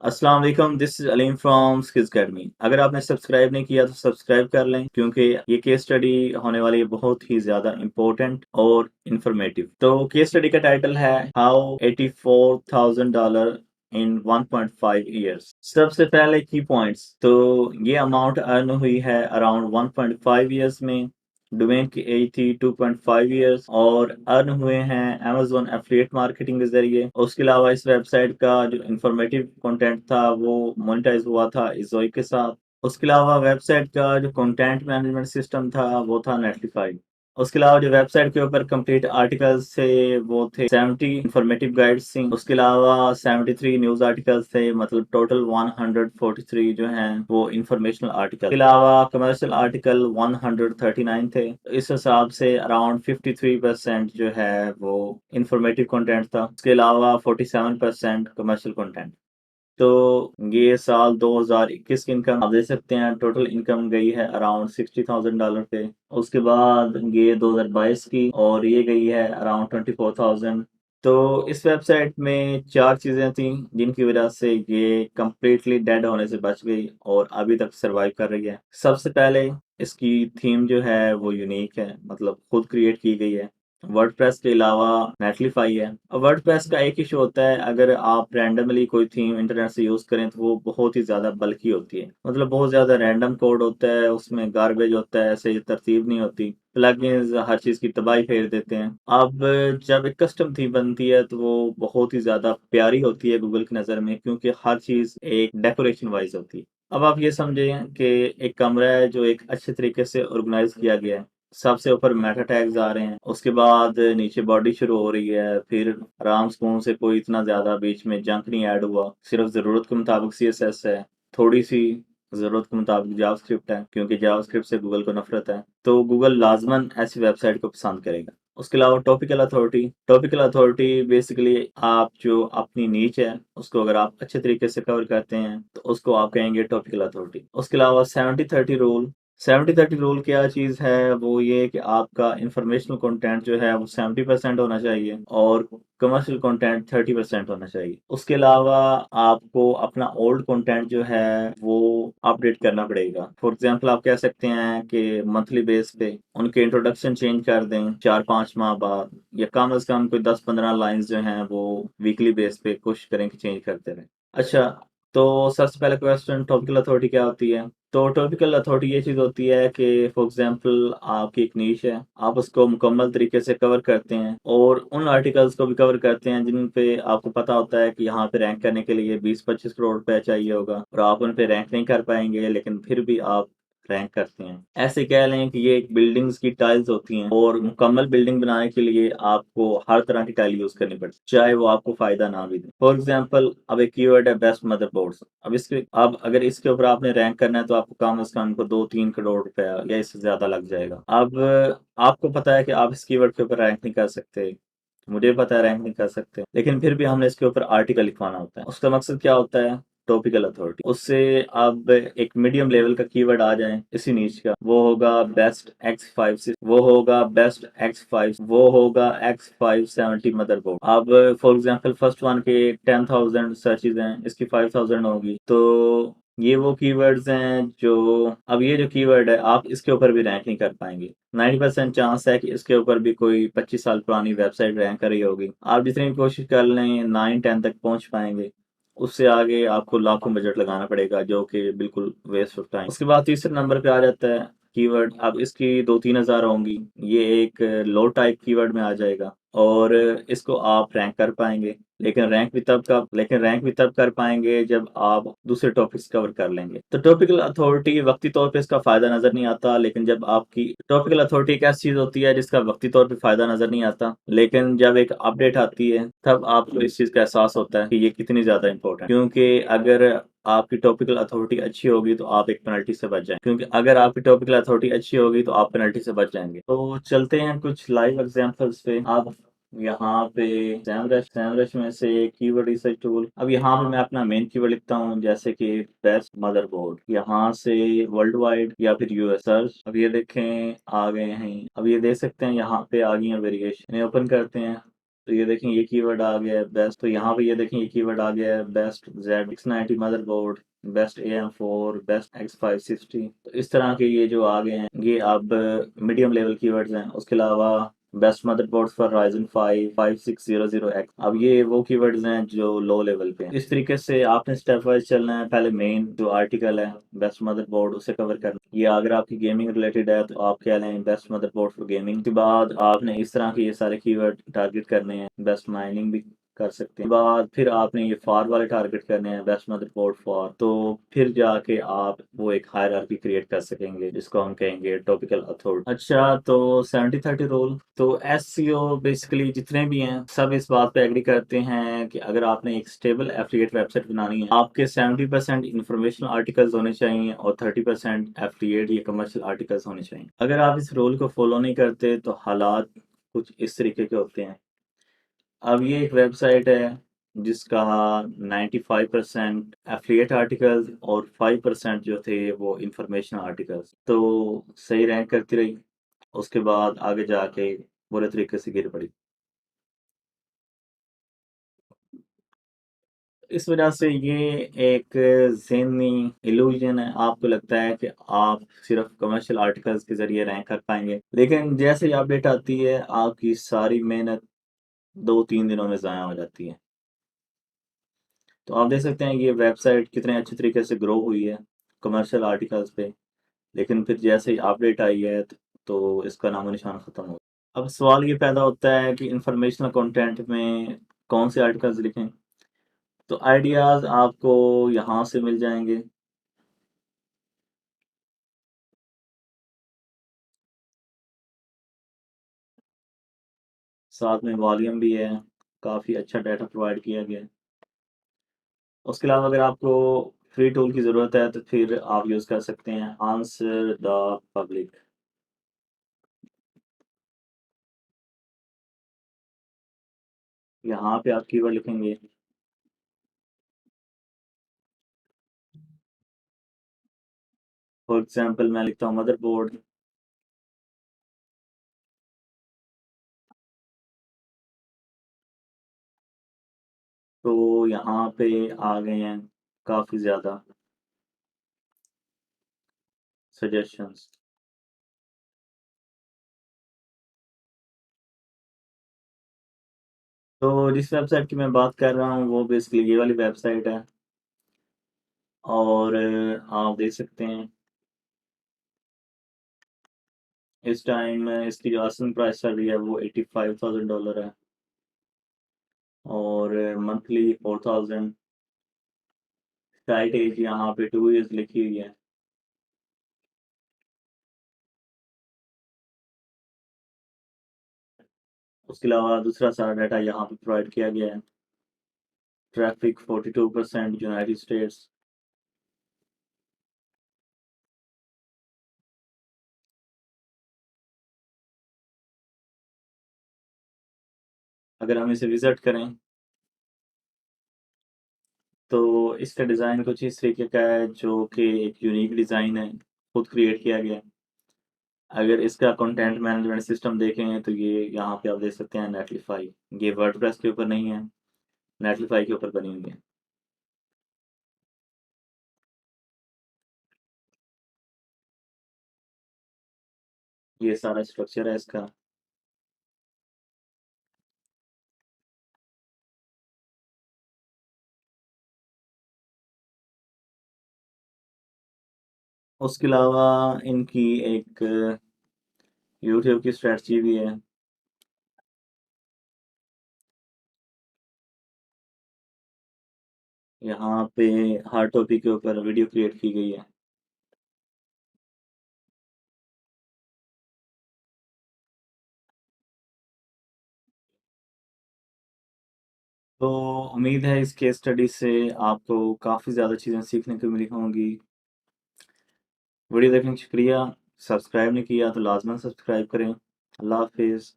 अस्सलाम वालेकुम, this is Aleem from skills academy. अगर आपने सब्सक्राइब नहीं किया तो सब्सक्राइब कर लें क्योंकि ये केस स्टडी होने वाली है बहुत ही ज़्यादा इम्पोर्टेंट और इन्फॉर्मेटिव। तो केस स्टडी का टाइटल है हाउ $84,000 इन 1.5 ईयर्स। सबसे पहले की पॉइंट्स, तो ये अमाउंट अर्न हुई है अराउंड 1.5 ईयर्स में। डोमेन की एज थी 2.5 ईयर्स और अर्न हुए हैं अमेज़न एफिलिएट मार्केटिंग के ज़रिए। उसके अलावा इस वेबसाइट का जो इन्फॉर्मेटिव कंटेंट था वो मोनेटाइज़ हुआ था इज़ोई के साथ। उसके अलावा वेबसाइट का जो कंटेंट मैनेजमेंट सिस्टम था वो था नेटलिफाई। उसके अलावा जो वेबसाइट के ऊपर कंप्लीट आर्टिकल्स थे वो थे 70 इंफॉर्मेटिव गाइड्स थी। उसके अलावा 73 न्यूज़ आर्टिकल्स थे, मतलब टोटल 143 जो हैं वो इंफॉर्मेशनल आर्टिकल। इसके अलावा कमर्शियल आर्टिकल 139 थे। तो इस हिसाब से अराउंड 53% जो है वो इंफॉर्मेटिव कंटेंट था। उसके अलावा 47% कमर्शियल कंटेंट। तो ये साल 2021 की इनकम आप देख सकते हैं, टोटल इनकम गई है अराउंड $60,000 पे। उसके बाद ये 2022 की और ये गई है अराउंड 24,000। तो इस वेबसाइट में 4 चीज़ें थी जिनकी वजह से ये कंप्लीटली डेड होने से बच गई और अभी तक सर्वाइव कर रही है। सबसे पहले इसकी थीम जो है वो यूनिक है, मतलब खुद क्रिएट की गई है। वर्डप्रेस के अलावा नेटलिफाई है। अब वर्डप्रेस का एक इशू होता है, अगर आप रैंडमली कोई थीम इंटरनेट से यूज़ करें तो वो बहुत ही ज़्यादा बल्की होती है, मतलब बहुत ज़्यादा रैंडम कोड होता है, उसमें गार्बेज होता है, सही तरतीब नहीं होती। प्लगइन्स हर चीज़ की तबाही फेर देते हैं। अब जब एक कस्टम थीम बनती है तो वो बहुत ही ज़्यादा प्यारी होती है गूगल की नज़र में, क्योंकि हर चीज़ एक डेकोरेशन वाइज़ होती है। अब आप ये समझें कि एक कमरा है जो एक अच्छे तरीके से ऑर्गेनाइज़ किया गया है। सबसे ऊपर मेटा टैग्स आ रहे हैं, उसके बाद नीचे बॉडी शुरू हो रही है, फिर आराम सुकून से कोई इतना ज़्यादा बीच में जंक नहीं ऐड हुआ, सिर्फ ज़रूरत के मुताबिक CSS है, थोड़ी सी ज़रूरत के मुताबिक जावास्क्रिप्ट है, क्योंकि जावास्क्रिप्ट से गूगल को नफरत है, तो गूगल लाजमन ऐसी वेबसाइट को पसंद करेगा। उसके अलावा टॉपिकल अथॉरिटी बेसिकली आप जो अपनी नीच है उसको अगर आप अच्छे तरीके से कवर करते हैं तो उसको आप कहेंगे टॉपिकल अथॉरिटी। उसके अलावा 70-30 रूल क्या चीज़ है, वो ये कि आपका इंफॉर्मेशनल कंटेंट जो है वो 70% होना चाहिए और कमर्शियल कंटेंट 30% होना चाहिए। उसके अलावा आपको अपना ओल्ड कंटेंट जो है वो अपडेट करना पड़ेगा। फॉर एग्जांपल आप कह सकते हैं कि मंथली बेस पे उनके इंट्रोडक्शन चेंज कर दें 4-5 माह बाद, या कम से कम कोई 10-15 लाइन्स जो हैं वो वीकली बेस पे कोशिश करें कि चेंज करते रहें। अच्छा, तो सबसे पहला क्वेश्चन, टॉपिकल अथॉरिटी क्या होती है? तो टॉपिकल अथॉरिटी ये चीज़ होती है कि फॉर एग्जांपल आपकी एक नीश है, आप उसको मुकम्मल तरीके से कवर करते हैं और उन आर्टिकल्स को भी कवर करते हैं जिन पे आपको पता होता है कि यहाँ पे रैंक करने के लिए 20-25 करोड़ रुपए चाहिए होगा और आप उन पे रैंक नहीं कर पाएंगे, लेकिन फिर भी आप रैंक करते हैं। ऐसे कह लें कि ये एक बिल्डिंग्स की टाइल्स होती हैं और मुकम्मल बिल्डिंग बनाने के लिए आपको हर तरह की टाइल यूज करनी पड़ती है, चाहे वो आपको फायदा ना भी दे। फॉर एग्जांपल अब एक कीवर्ड है बेस्ट मदरबोर्ड्स। अब अगर इसके ऊपर आपने रैंक करना है तो आपको कम से कम को 2-3 करोड़ रुपया या इससे ज्यादा लग जाएगा। अब आपको पता है कि आप इस कीवर्ड के ऊपर रैंक नहीं कर सकते, मुझे पता है रैंक नहीं कर सकते, लेकिन फिर भी हमने इसके ऊपर आर्टिकल लिखवाना होता है। उसका मकसद क्या होता है? Topical authority. उससे अब एक मीडियम लेवल का कीवर्ड आ जाए इसी नीच का, वो होगा बेस्ट X5, वो होगा बेस्ट X5, वो होगा X570 मदरबोर्ड। अब फॉर एग्जांपल फर्स्ट वन के 10,000 सर्चेज हैं, इसकी 5,000 होगी, तो ये वो कीवर्ड्स हैं जो, अब ये जो कीवर्ड है आप इसके ऊपर भी रैंक नहीं कर पाएंगे। 90% चांस है कि इसके ऊपर भी कोई 25 साल पुरानी वेबसाइट रैंक कर रही होगी। आप जितनी भी कोशिश कर लें 9-10 तक पहुंच पाएंगे, उससे आगे आपको लाखों बजट लगाना पड़ेगा जो कि बिल्कुल वेस्ट ऑफ टाइम। उसके बाद तीसरे नंबर पे आ जाता है कीवर्ड। अब इसकी 2-3 हज़ार होंगी, ये एक लो टाइप कीवर्ड में आ जाएगा और इसको आप रैंक कर पाएंगे, लेकिन रैंक भी तब कर पाएंगे जब आप दूसरे टॉपिक्स कवर कर लेंगे। तो टॉपिकल अथॉरिटी वक्ती तौर पे इसका फायदा नजर नहीं आता, लेकिन जब आपकी टॉपिकल अथॉरिटी एक ऐसी चीज होती है जिसका वक्ती तौर पे फायदा नजर नहीं आता, लेकिन जब एक अपडेट आती है तब आपको इस चीज का एहसास होता है कि ये कितनी ज्यादा इंपॉर्टेंट, क्योंकि अगर आपकी टॉपिकल अथॉरिटी अच्छी होगी तो आप एक पेनल्टी से बच जाएंगे, क्योंकि अगर आपकी टॉपिकल अथॉरिटी अच्छी होगी तो आप पेनल्टी से बच जाएंगे। तो चलते हैं कुछ लाइव एग्जांपल्स पे। आप यहाँ पे सैमरश में से कीवर्ड रिसर्च टूल, अब यहाँ पे मैं अपना मेन कीवर्ड लिखता हूँ, जैसे कि बेस्ट मदरबोर्ड, यहाँ से वर्ल्ड वाइड या फिर US सर्च। अब ये देखें आ गए हैं, अब ये देख सकते हैं यहाँ पे आ गई है वेरिएशन, इन्हें ओपन करते हैं तो ये देखें ये कीवर्ड आ गया है बेस्ट, तो यहाँ पे ये देखें ये कीवर्ड आ गया है best Z690 motherboard, best AM4, best X560। तो इस तरह के ये जो आ गए हैं ये अब मीडियम लेवल कीवर्ड्स हैं। उसके अलावा best motherboards for Ryzen 5 5600X, अब ये वो कीवर्ड्स हैं जो लो लेवल पे हैं। इस तरीके से आपने स्टेप वाइज चलना है। पहले मेन जो आर्टिकल है बेस्ट मदरबोर्ड उसे कवर करना है। ये अगर आपकी गेमिंग रिलेटेड है तो आप कह लें बेस्ट मदरबोर्ड फॉर गेमिंग। उसके बाद आपने इस तरह के ये सारे कीवर्ड टारगेट करने हैं। बेस्ट माइनिंग भी कर सकते हैं। बाद फिर आपने ये फॉर वाले टारगेट करने हैं बेस्ट मदरबोर्ड फॉर, तो फिर जाके आप वो एक हायरार्की क्रिएट कर सकेंगे जिसको हम कहेंगे टॉपिकल अथॉरिटी। अच्छा, तो 70-30 रूल, तो एसईओ बेसिकली जितने भी हैं सब इस बात पे एग्री करते हैं कि अगर आपने एक स्टेबल एफिलिएट वेबसाइट बनानी है, आपके 70% इंफॉर्मेशनल आर्टिकल्स होने चाहिए और 30% एफिलिएट या कमर्शियल आर्टिकल्स होने चाहिए। अगर आप इस रूल को फॉलो नहीं करते तो हालात कुछ इस तरीके के होते हैं। अब ये एक वेबसाइट है जिसका 95% एफिलिएट आर्टिकल्स और 5% जो थे वो इंफॉर्मेशनल आर्टिकल्स, तो सही रैंक करती रही। उसके बाद आगे जाके बुरे तरीके से गिर पड़ी। इस वजह से ये एक ज़हनी इल्यूजन है। आपको लगता है कि आप सिर्फ कमर्शियल आर्टिकल्स के ज़रिए रैंक कर पाएंगे, लेकिन जैसे ही अपडेट आती है आपकी सारी मेहनत 2-3 दिनों में ज़ाया हो जाती है। तो आप देख सकते हैं ये वेबसाइट कितने अच्छे तरीके से ग्रो हुई है कमर्शियल आर्टिकल्स पे, लेकिन फिर जैसे ही अपडेट आई है तो इसका नामो निशान ख़त्म हो गया। अब सवाल ये पैदा होता है कि इंफॉर्मेशनल कंटेंट में कौन से आर्टिकल्स लिखें? तो आइडियाज़ आपको यहाँ से मिल जाएंगे। साथ में वॉल्यूम भी है, काफ़ी अच्छा डाटा प्रोवाइड किया गया है। उसके अलावा अगर आपको फ्री टूल की ज़रूरत है तो फिर आप यूज़ कर सकते हैं आंसर द पब्लिक। यहाँ पे आप कीवर्ड लिखेंगे। फॉर एग्जांपल मैं लिखता हूँ मदरबोर्ड, तो यहाँ पे आ गए हैं काफ़ी ज़्यादा सजेशंस। तो जिस वेबसाइट की मैं बात कर रहा हूँ वो बेसिकली ये वाली वेबसाइट है, और आप देख सकते हैं इस टाइम इसकी जो आसन प्राइस चल रही है वो $85,000 है, और मंथली 4,000। साइट एज यहाँ पे 2 ईयर्स लिखी हुई है। उसके अलावा दूसरा सारा डाटा यहाँ पे प्रोवाइड किया गया है। Traffic 42% United states. अगर हम इसे विजिट करें तो इसका डिज़ाइन कुछ इस तरीके का है जो कि एक यूनिक डिज़ाइन है, खुद क्रिएट किया गया है। अगर इसका कंटेंट मैनेजमेंट सिस्टम देखें तो ये यहाँ पे आप देख सकते हैं नेटलिफाई। ये वर्डप्रेस के ऊपर नहीं है, नेटलिफाई के ऊपर बनी हुई है। ये सारा स्ट्रक्चर है इसका। उसके अलावा इनकी एक यूट्यूब की स्ट्रेटजी भी है। यहाँ पे हर टॉपिक के ऊपर वीडियो क्रिएट की गई है। तो उम्मीद है इस केस स्टडी से आपको काफ़ी ज़्यादा चीज़ें सीखने को मिली होंगी। वीडियो देखने का शुक्रिया। सब्सक्राइब नहीं किया तो लाजमन सब्सक्राइब करें। अल्लाह हाफिज़।